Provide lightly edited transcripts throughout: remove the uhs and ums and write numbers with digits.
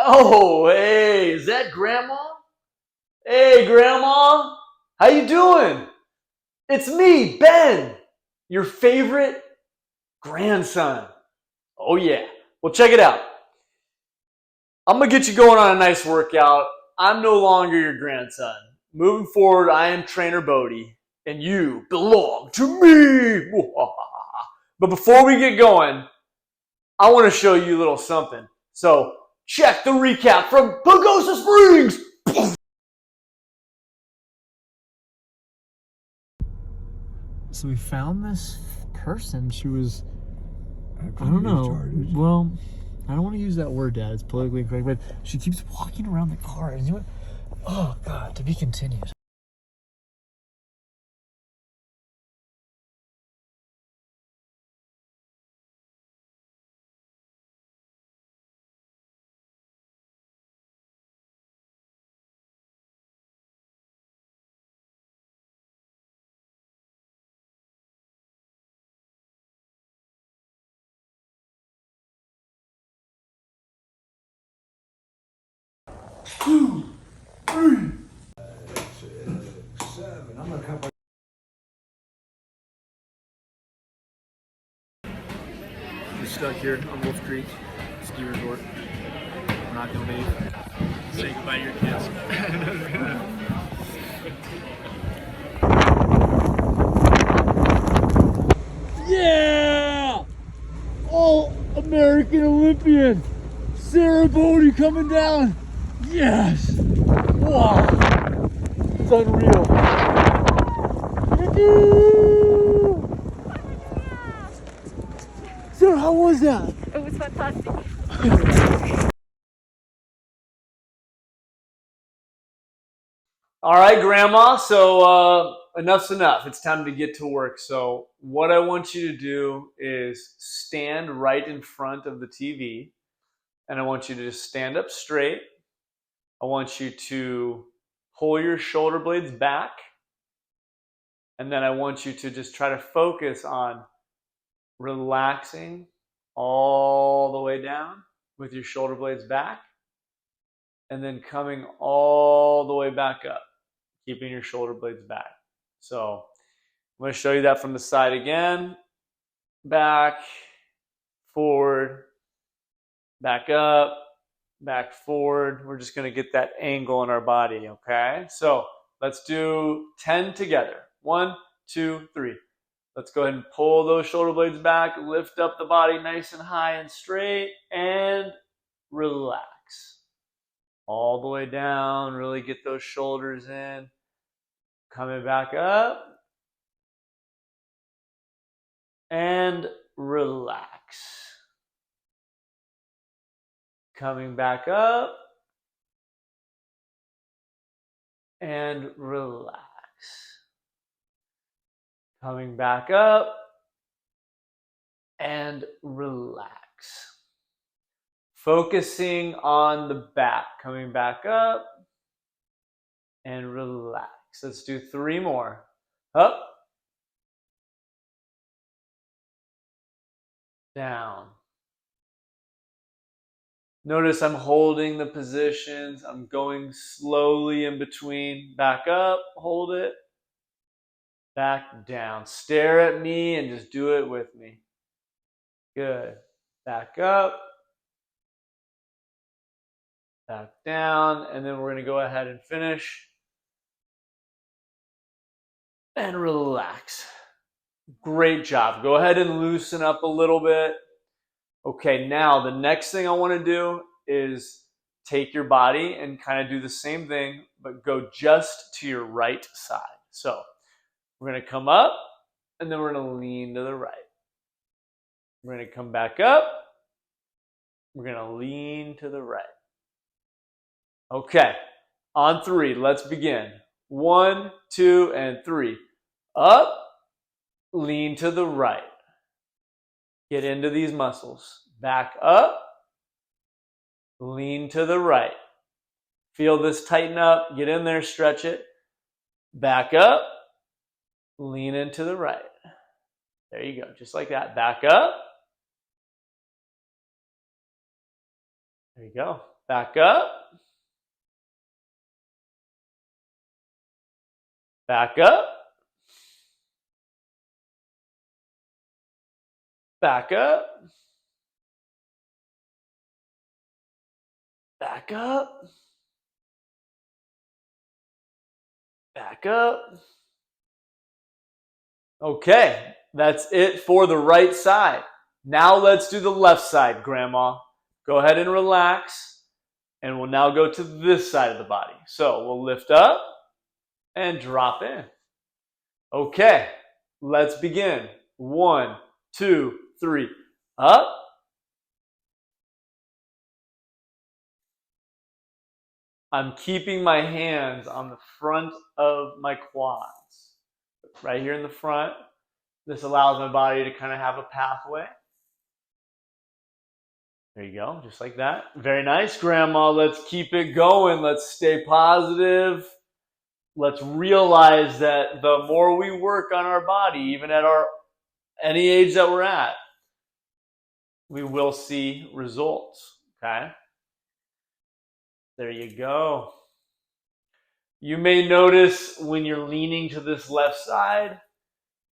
Oh, hey, is that Grandma? Hey, Grandma, how you doing? It's me, Ben, your favorite grandson. Oh yeah. Well, check it out. I'm gonna get you going on a nice workout. I'm no longer your grandson. Moving forward, I am Trainer Bodde, and you belong to me. But before we get going, I want to show you a little something. So check the recap from Pagosa Springs. So we found this person. She was, I don't know. Well, I don't want to use that word, Dad. It's politically incorrect, but she keeps walking around the car. And you went, oh, God, to be continued. Two, three. 5, 6, 7. I'm gonna count. We're stuck here on Wolf Creek Ski Resort. We're not going to leave. Say goodbye to your kids. Yeah! All-American Olympian Sarah Bodde coming down. Yes! Wow! It's unreal. Sarah, how was that? It was fantastic. All right, Grandma. So enough's enough. It's time to get to work. So what I want you to do is stand right in front of the TV, and I want you to just stand up straight. I want you to pull your shoulder blades back, and then I want you to just try to focus on relaxing all the way down with your shoulder blades back, and then coming all the way back up, keeping your shoulder blades back. So I'm going to show you that from the side again. Back, forward, back up, back forward. We're just going to get that angle in our body, okay? So let's do 10 together. 1, 2, 3. Let's go ahead and pull those shoulder blades back, lift up the body nice and high and straight, and relax. All the way down, really get those shoulders in. Coming back up, and relax. Coming back up, and relax. Coming back up, and relax. Focusing on the back, coming back up, and relax. Let's do 3 more. Up, down. Notice I'm holding the positions. I'm going slowly in between. Back up, hold it. Back down. Stare at me and just do it with me. Good. Back up. Back down. And then we're going to go ahead and finish. And relax. Great job. Go ahead and loosen up a little bit. Okay, now the next thing I want to do is take your body and kind of do the same thing, but go just to your right side. So we're going to come up, and then we're going to lean to the right. We're going to come back up. We're going to lean to the right. Okay, on 3, let's begin. 1, 2, and 3. Up, lean to the right. Get into these muscles. Back up, lean to the right. Feel this tighten up. Get in there, stretch it. Back up, lean into the right. There you go, just like that. Back up. There you go. Back up. Back up. Back up. Back up. Back up. Okay, that's it for the right side. Now let's do the left side, Grandma. Go ahead and relax, and we'll now go to this side of the body. So we'll lift up and drop in. Okay, let's begin. 1, 2, 3. Up. I'm keeping my hands on the front of my quads. Right here in the front. This allows my body to kind of have a pathway. There you go, just like that. Very nice, Grandma. Let's keep it going. Let's stay positive. Let's realize that the more we work on our body, even at any age that we're at, we will see results, okay? There you go. You may notice when you're leaning to this left side,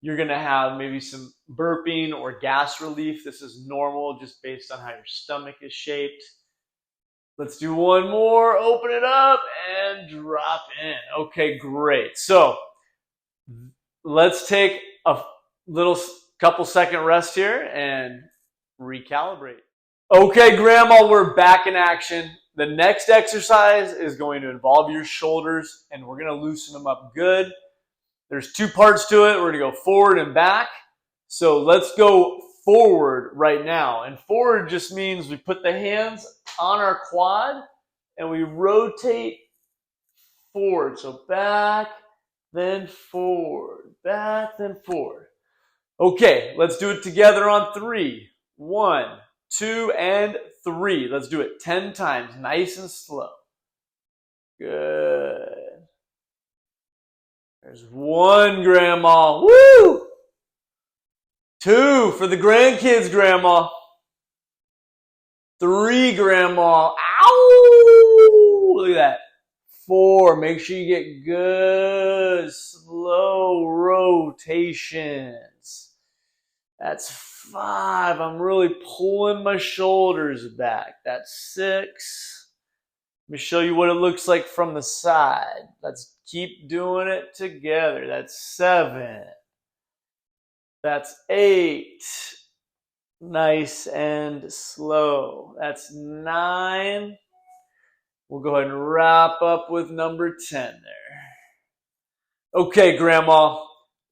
you're going to have maybe some burping or gas relief. This is normal just based on how your stomach is shaped. Let's do one more. Open it up and drop in. Okay, great. So let's take a little couple second rest here and recalibrate. Okay, Grandma, we're back in action. The next exercise is going to involve your shoulders, and we're going to loosen them up good. There's 2 parts to it. We're going to go forward and back. So let's go forward right now. And forward just means we put the hands on our quad and we rotate forward. So back, then forward, back, then forward. Okay, let's do it together on 3. 1, 2, and 3. Let's do it 10 times, nice and slow. Good. There's 1, Grandma. Woo! 2 for the grandkids, Grandma. 3, Grandma. Ow! Look at that. 4, make sure you get good, slow rotations. That's 5, I'm really pulling my shoulders back. That's 6. Let me show you what it looks like from the side. Let's keep doing it together. That's 7. That's 8. Nice and slow. That's 9. We'll go ahead and wrap up with number 10 there. Okay, Grandma.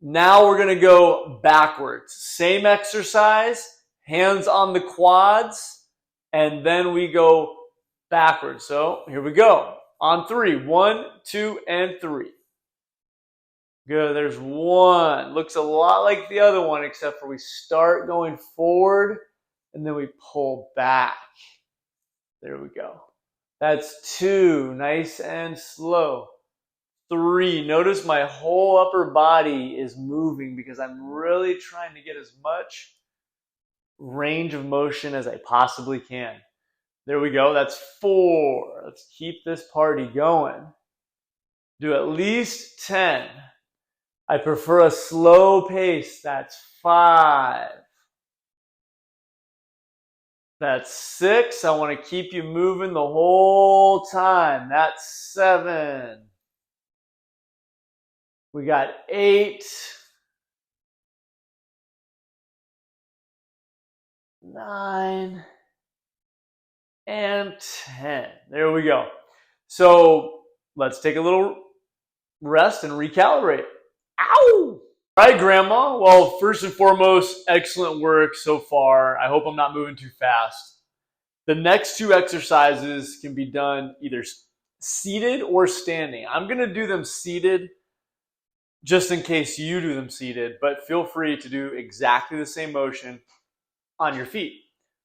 Now we're going to go backwards. Same exercise, hands on the quads, and then we go backwards. So here we go. On 3. 1, 2, and 3. Good. There's 1. Looks a lot like the other one, except for we start going forward and then we pull back. There we go. That's 2. Nice and slow. 3. Notice my whole upper body is moving because I'm really trying to get as much range of motion as I possibly can. There we go. That's 4. Let's keep this party going. Do at least 10. I prefer a slow pace. That's 5. That's 6. I want to keep you moving the whole time. That's 7. We got 8. 9. And 10. There we go. So let's take a little rest and recalibrate. Ow! All right, Grandma. Well, first and foremost, excellent work so far. I hope I'm not moving too fast. The next 2 exercises can be done either seated or standing. I'm going to do them seated just in case you do them seated, but feel free to do exactly the same motion on your feet.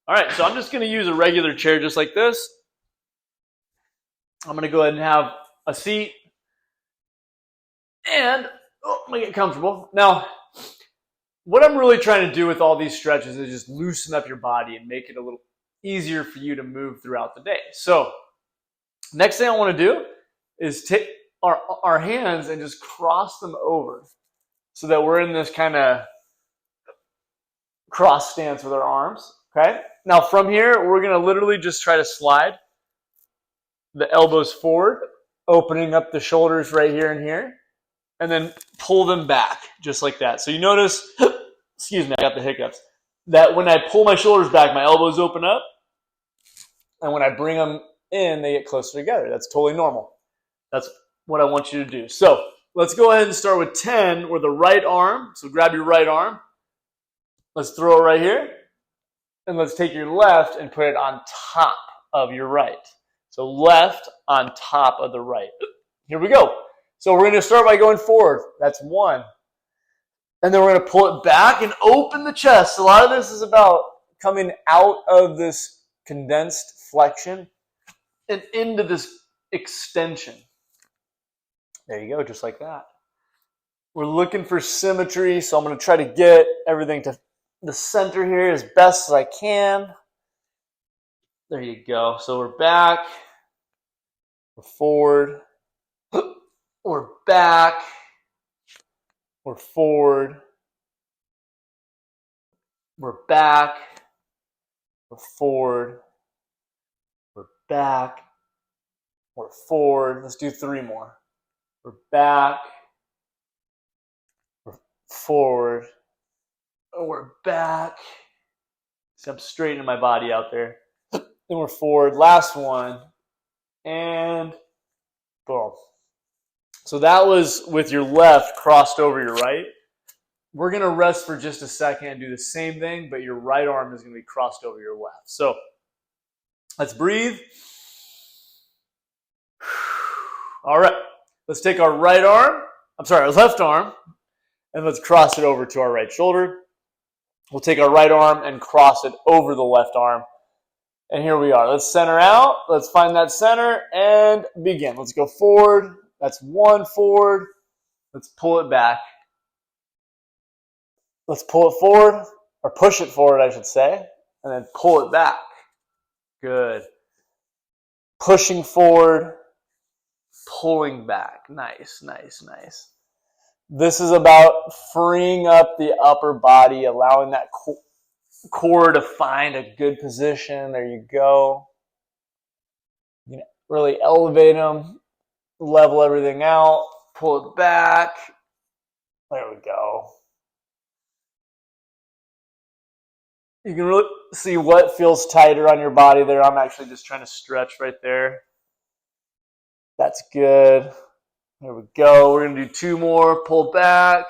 All right, so I'm just going to use a regular chair just like this. I'm going to go ahead and have a seat. And I'm going to get comfortable. Now, what I'm really trying to do with all these stretches is just loosen up your body and make it a little easier for you to move throughout the day. So Next thing I want to do is take our hands and just cross them over so that we're in this kind of cross stance with our arms. Okay. Now from here, we're going to literally just try to slide the elbows forward, opening up the shoulders right here and here, and then pull them back just like that. So you notice, excuse me, I got the hiccups, that when I pull my shoulders back, my elbows open up, and when I bring them in, they get closer together. That's totally normal. That's what I want you to do. So let's go ahead and start with 10 with the right arm. So grab your right arm. Let's throw it right here. And let's take your left and put it on top of your right. So left on top of the right. Here we go. So we're going to start by going forward. That's 1. And then we're going to pull it back and open the chest. A lot of this is about coming out of this condensed flexion and into this extension. There you go, just like that. We're looking for symmetry, so I'm going to try to get everything to the center here as best as I can. There you go. So we're back, we're forward, we're back, we're forward, we're back, we're forward, we're back, we're forward. Let's do 3 more. We're back, we're forward, we're back. See, I'm straightening my body out there. Then we're forward. Last one. And boom. So that was with your left crossed over your right. We're going to rest for just a second and do the same thing, but your right arm is going to be crossed over your left. So let's breathe. All right. Let's take our our left arm, and let's cross it over to our right shoulder. We'll take our right arm and cross it over the left arm. And here we are. Let's center out. Let's find that center and begin. Let's go forward. That's 1 forward. Let's pull it back. Let's pull it forward, or push it forward, I should say, and then pull it back. Good. Pushing forward, pulling back. Nice, nice, nice. This is about freeing up the upper body, allowing that core to find a good position. There you go. You can really elevate them, level everything out, pull it back. There we go. You can really see what feels tighter on your body there. I'm actually just trying to stretch right there. That's good. There we go. We're going to do 2 more. Pull back.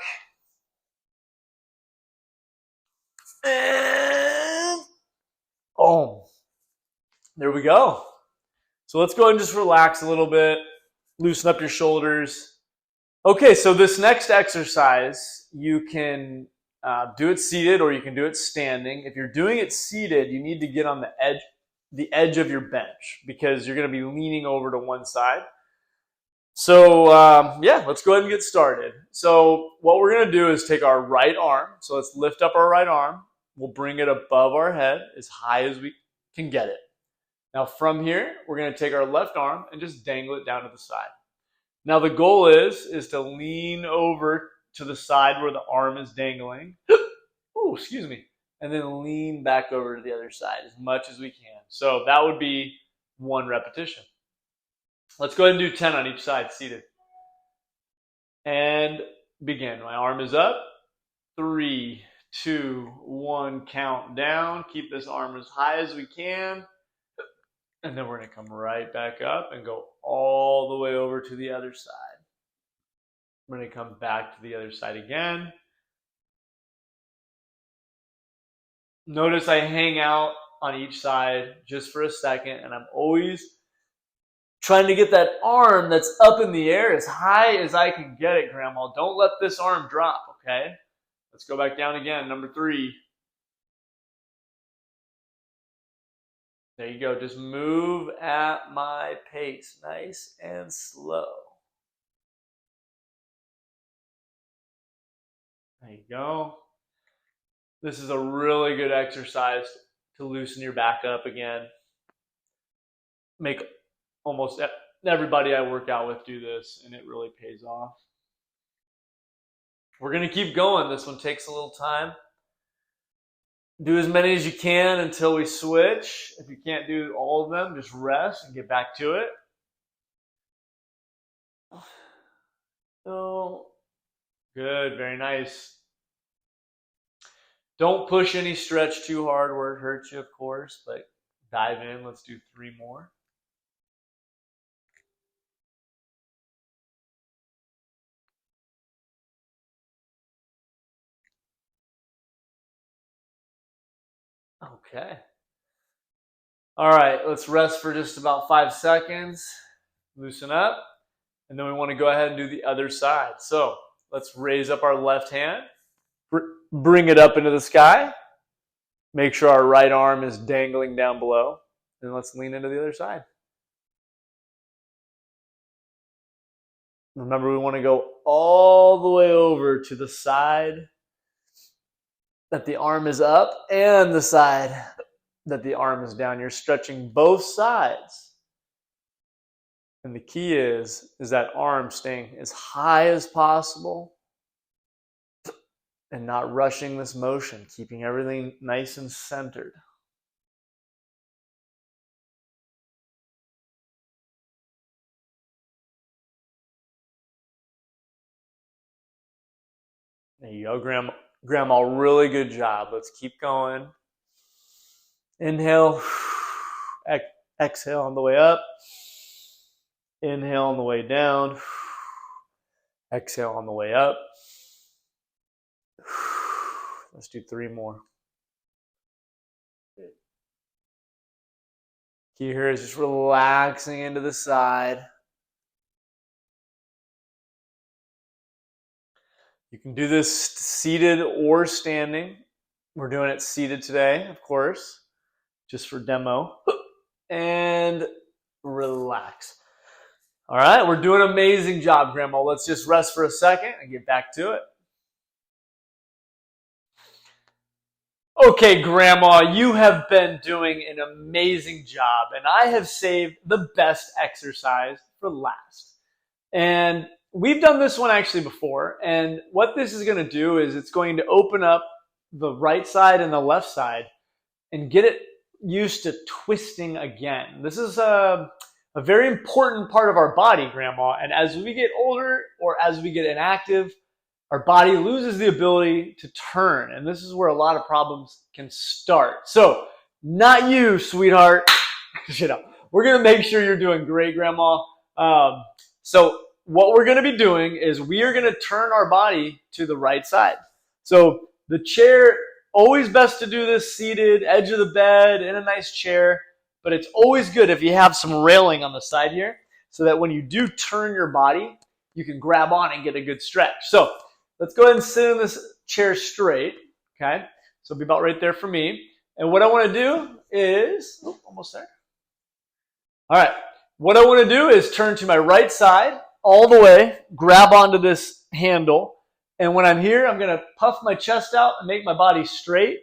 And boom. There we go. So let's go ahead and just relax a little bit. Loosen up your shoulders. Okay, so this next exercise, you can do it seated or you can do it standing. If you're doing it seated, you need to get on the edge of your bench because you're going to be leaning over to one side. So yeah, let's go ahead and get started. So what we're going to do is take our right arm. So let's lift up our right arm. We'll bring it above our head as high as we can get it. Now from here, we're going to take our left arm and just dangle it down to the side. Now the goal is to lean over to the side where the arm is dangling. Oh, excuse me. And then lean back over to the other side as much as we can. So that would be 1 repetition. Let's go ahead and do 10 on each side, seated. And begin. My arm is up. 3, 2, 1, count down. Keep this arm as high as we can. And then we're going to come right back up and go all the way over to the other side. I'm going to come back to the other side again. Notice I hang out on each side just for a second, and I'm always trying to get that arm that's up in the air as high as I can get it, Grandma. Don't let this arm drop, okay? Let's go back down again, number 3. There you go. Just move at my pace, nice and slow. There you go. This is a really good exercise to loosen your back up again. Make almost everybody I work out with do this, and it really pays off. We're going to keep going. This one takes a little time. Do as many as you can until we switch. If you can't do all of them, just rest and get back to it. Oh, good, very nice. Don't push any stretch too hard where it hurts you, of course, but dive in. Let's do 3 more. Okay. All right, let's rest for just about 5 seconds. Loosen up. And then we want to go ahead and do the other side. So let's raise up our left hand. Bring it up into the sky. Make sure our right arm is dangling down below. And let's lean into the other side. Remember, we want to go all the way over to the side that the arm is up and the side that the arm is down. You're stretching both sides. And the key is that arm staying as high as possible and not rushing this motion, keeping everything nice and centered. There you go, Grandma. Really good job. Let's keep going. Inhale. Exhale on the way up. Inhale on the way down. Exhale on the way up. Let's do 3 more. Key here is just relaxing into the side. You can do this seated or standing. We're doing it seated today, of course, just for demo. And relax. All right, we're doing an amazing job, Grandma. Let's just rest for a second and get back to it. Okay, Grandma, you have been doing an amazing job, and I have saved the best exercise for last. And we've done this one actually before, and what this is going to do is it's going to open up the right side and the left side and get it used to twisting again. This is a very important part of our body, Grandma, and as we get older or as we get inactive, our body loses the ability to turn, and this is where a lot of problems can start. So, not you, sweetheart. We're going to make sure you're doing great, Grandma. So, what we're going to be doing is we are going to turn our body to the right side. So, the chair, always best to do this seated, edge of the bed, in a nice chair, but it's always good if you have some railing on the side here, so that when you do turn your body, you can grab on and get a good stretch. So, let's go ahead and sit in this chair straight, okay? So it'll be about right there for me. And what I want to do is, almost there. All right, what I want to do is turn to my right side all the way, grab onto this handle, and when I'm here, I'm going to puff my chest out and make my body straight,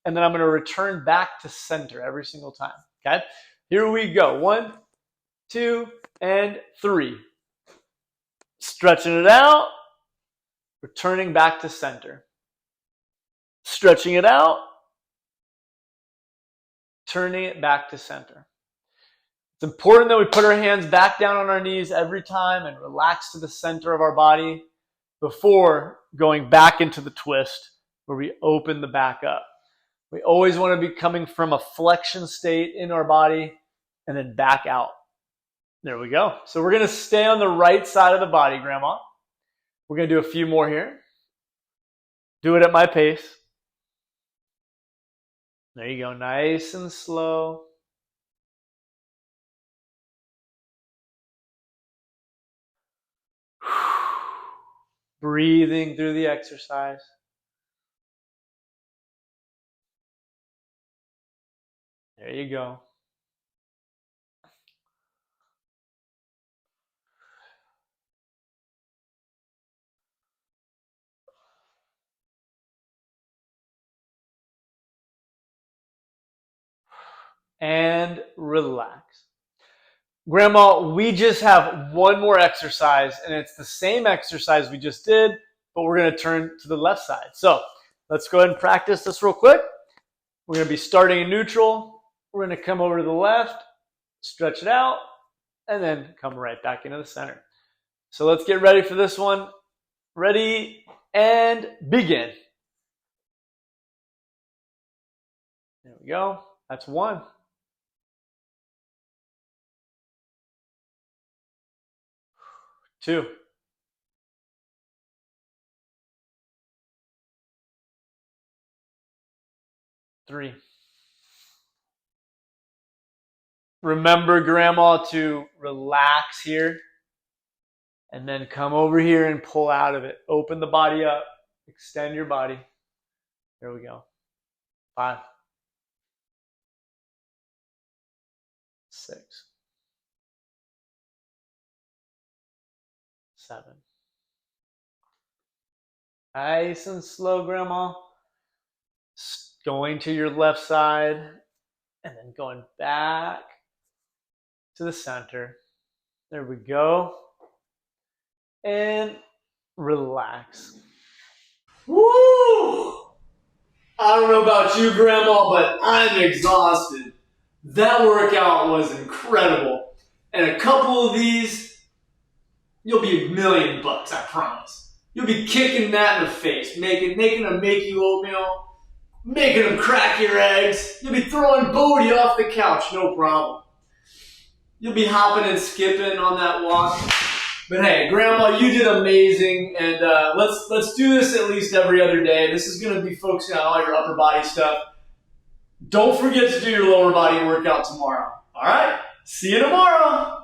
and then I'm going to return back to center every single time, okay? Here we go. 1, 2, and 3. Stretching it out. Returning back to center. Stretching it out. Turning it back to center. It's important that we put our hands back down on our knees every time and relax to the center of our body before going back into the twist where we open the back up. We always want to be coming from a flexion state in our body and then back out. There we go. So we're going to stay on the right side of the body, Grandma. We're going to do a few more here. Do it at my pace. There you go. Nice and slow. Breathing through the exercise. There you go. And relax. Grandma, we just have one more exercise, and it's the same exercise we just did, but we're going to turn to the left side. So let's go ahead and practice this real quick. We're going to be starting in neutral. We're going to come over to the left, stretch it out, and then come right back into the center. So let's get ready for this one. Ready and begin. There we go. That's one. Two. Three. Remember, Grandma, to relax here and then come over here and pull out of it. Open the body up. Extend your body. There we go. 5. 6. 7. Nice and slow, Grandma. Going to your left side and then going back to the center. There we go. And relax. Woo! I don't know about you, Grandma, but I'm exhausted. That workout was incredible. And a couple of these, you'll be $1,000,000, I promise. You'll be kicking that in the face, making them make you oatmeal, making them crack your eggs. You'll be throwing Bodde off the couch, no problem. You'll be hopping and skipping on that walk. But hey, Grandma, you did amazing, and let's do this at least every other day. This is going to be focusing on all your upper body stuff. Don't forget to do your lower body workout tomorrow. All right? See you tomorrow.